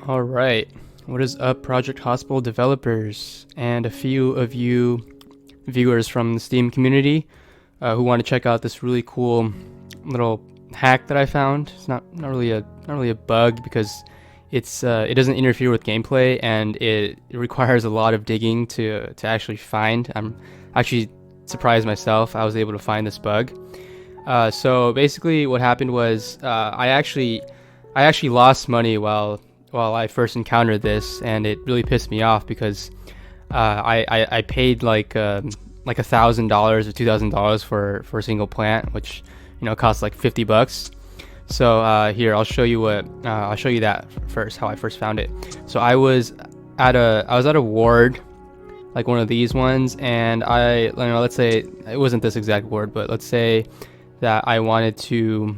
All right. What is up, Project Hospital developers and a few of you viewers from the Steam community who want to check out this really cool little hack that I found? It's not really a bug because it doesn't interfere with gameplay, and it requires a lot of digging to actually find. I'm actually surprised myself I was able to find this bug. So basically, what happened was I actually lost money while I first encountered this, and it really pissed me off because I paid like $1,000 or $2,000 for a single plant, which costs like $50. So here I'll show you that first, how I first found it. So I was at a ward, like one of these ones, and let's say it wasn't this exact ward, but let's say that I wanted to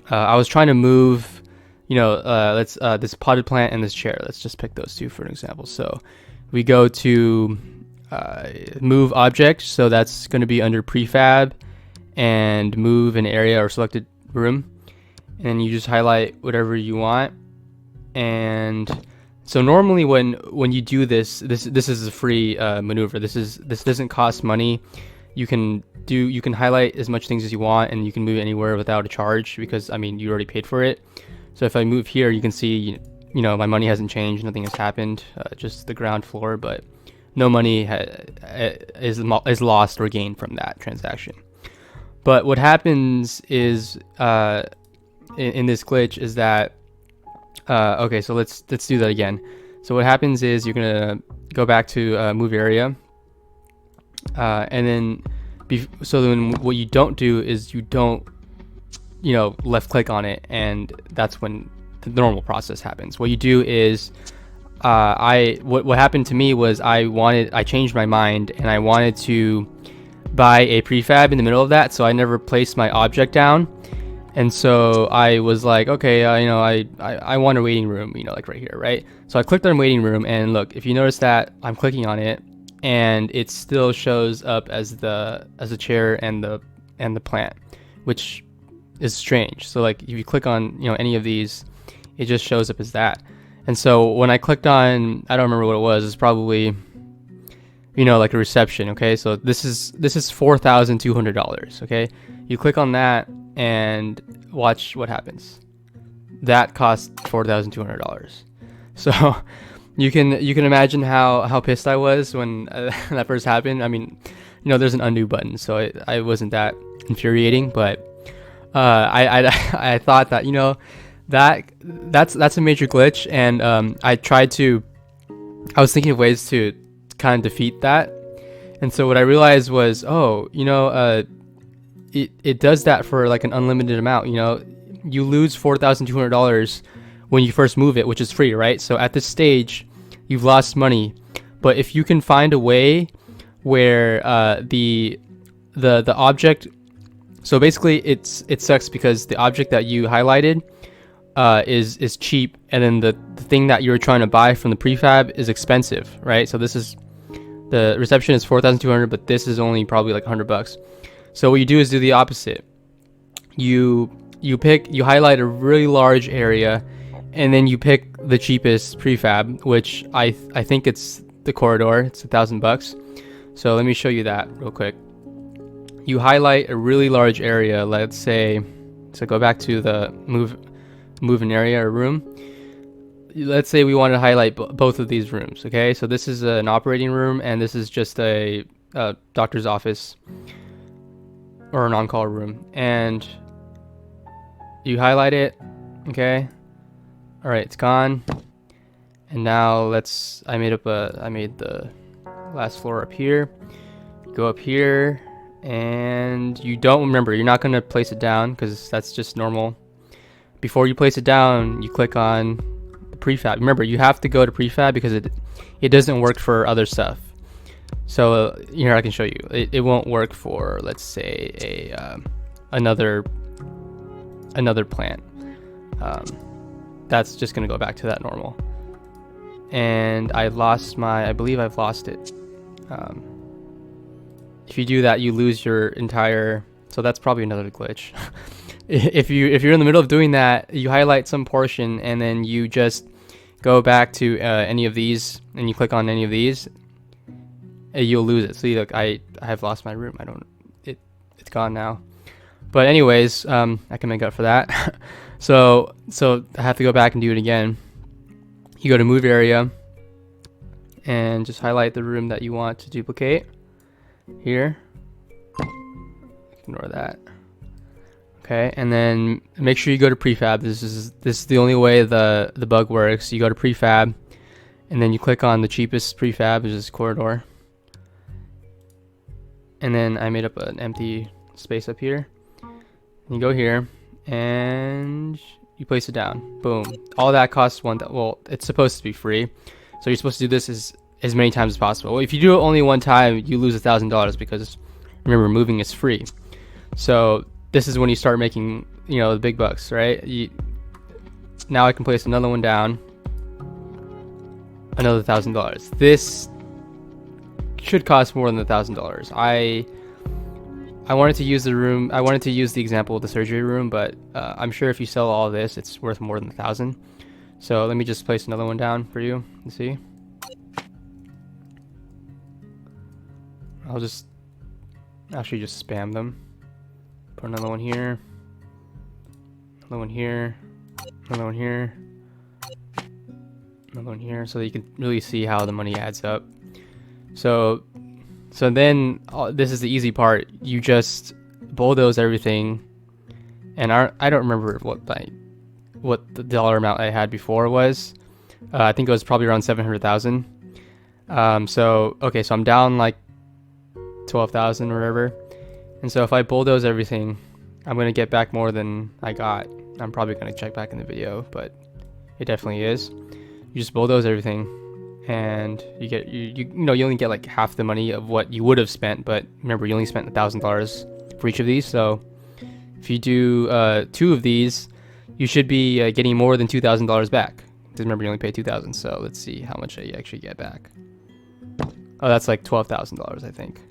I was trying to move this potted plant and this chair. Let's just pick those two for an example. So we go to move object, so that's going to be under prefab, and move an area or selected room, and you just highlight whatever you want. And so normally when you do this is a free maneuver. This doesn't cost money. You can highlight as much things as you want, and you can move anywhere without a charge because you already paid for it. So if I move here, you can see my money hasn't changed, nothing has happened, just the ground floor, but no money is lost or gained from that transaction. But what happens is in this glitch is that okay, so let's do that again. So what happens is you're gonna go back to move area, and then so then what you don't do is you don't left click on it, and that's when the normal process happens. What you do is what happened to me was I changed my mind, and I wanted to buy a prefab in the middle of that, so I never placed my object down. And so I was like, okay, I want a waiting room, like right here, right? So I clicked on waiting room, and look, if you notice that I'm clicking on it, and it still shows up as the chair and the plant, which is strange. So like if you click on any of these, it just shows up as that. And so when I clicked on, I don't remember what it was, it's probably like a reception. Okay, so this is $4,200. Okay, you click on that and watch what happens. That cost $4,200. So you can imagine how pissed I was when that first happened. There's an undo button, so I wasn't that infuriating, but I thought that that's a major glitch, and I was thinking of ways to kind of defeat that. And so what I realized was, it does that for like an unlimited amount. You lose $4,200 when you first move it, which is free, right? So at this stage you've lost money, but if you can find a way where the object, so basically it sucks because the object that you highlighted is cheap, and then the thing that you're trying to buy from the prefab is expensive, right? So the reception is 4,200, but this is only probably like $100. So what you do is do the opposite. You highlight a really large area, and then you pick the cheapest prefab, which I think it's the corridor. It's $1,000. So let me show you that real quick. You highlight a really large area, let's say, so go back to the move an area or room. Let's say we want to highlight both of these rooms. Okay, so this is an operating room, and this is just a doctor's office or an on-call room, and you highlight it. Okay, all right, it's gone. And now I made the last floor up here. Go up here, and you're not going to place it down because that's just normal. Before you place it down, you click on the prefab. Remember, you have to go to prefab because it doesn't work for other stuff. So here I can show you. It won't work for, let's say, another plant. That's just going to go back to that normal. And I believe I've lost it. If you do that, you lose your entire, so that's probably another glitch. If you're in the middle of doing that, you highlight some portion, and then you just go back to any of these and you click on any of these, you'll lose it. See, look, I have lost my room. It's gone now. But anyways, I can make up for that. so I have to go back and do it again. You go to move area and just highlight the room that you want to duplicate here. Ignore that. Okay, and then make sure you go to prefab. This is the only way the bug works. You go to prefab, and then you click on the cheapest prefab, which is corridor. And then I made up an empty space up here. And you go here, and you place it down. Boom. All that costs well, it's supposed to be free. So you're supposed to do this as many times as possible. Well, if you do it only one time, you lose $1,000 because remember, moving is free. So this is when you start making, the big bucks, right? Now I can place another one down, another $1,000. This should cost more than $1,000. I wanted to use the example of the surgery room, but I'm sure if you sell all this, it's worth more than 1,000. So let me just place another one down for you and see. I'll just actually just spam them. Put another one here, another one here, another one here, another one here, so that you can really see how the money adds up. So then this is the easy part. You just bulldoze everything, and I don't remember what the dollar amount I had before was. I think it was probably around 700,000. So I'm down like 12,000 or whatever. And so if I bulldoze everything, I'm going to get back more than I got. I'm probably going to check back in the video, but it definitely is. You just bulldoze everything, and you only get like half the money of what you would have spent, but remember, you only spent $1,000 for each of these. So if you do 2 of these, you should be getting more than $2,000 back. Because remember, you only paid $2,000. So let's see how much you actually get back. Oh, that's like $12,000, I think.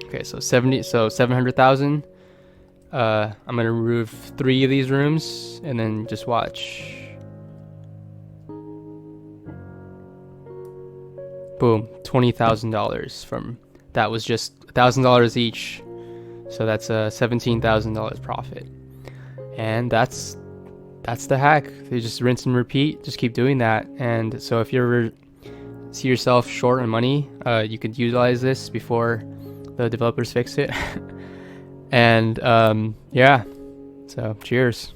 Okay, so 700,000. I'm gonna remove 3 of these rooms and then just watch. Boom, $20,000 from that was just $1,000 each. So that's a $17,000 profit. And that's the hack. You just rinse and repeat, just keep doing that. And so if you ever see yourself short on money, you could utilize this before the developers fix it. And yeah, so cheers.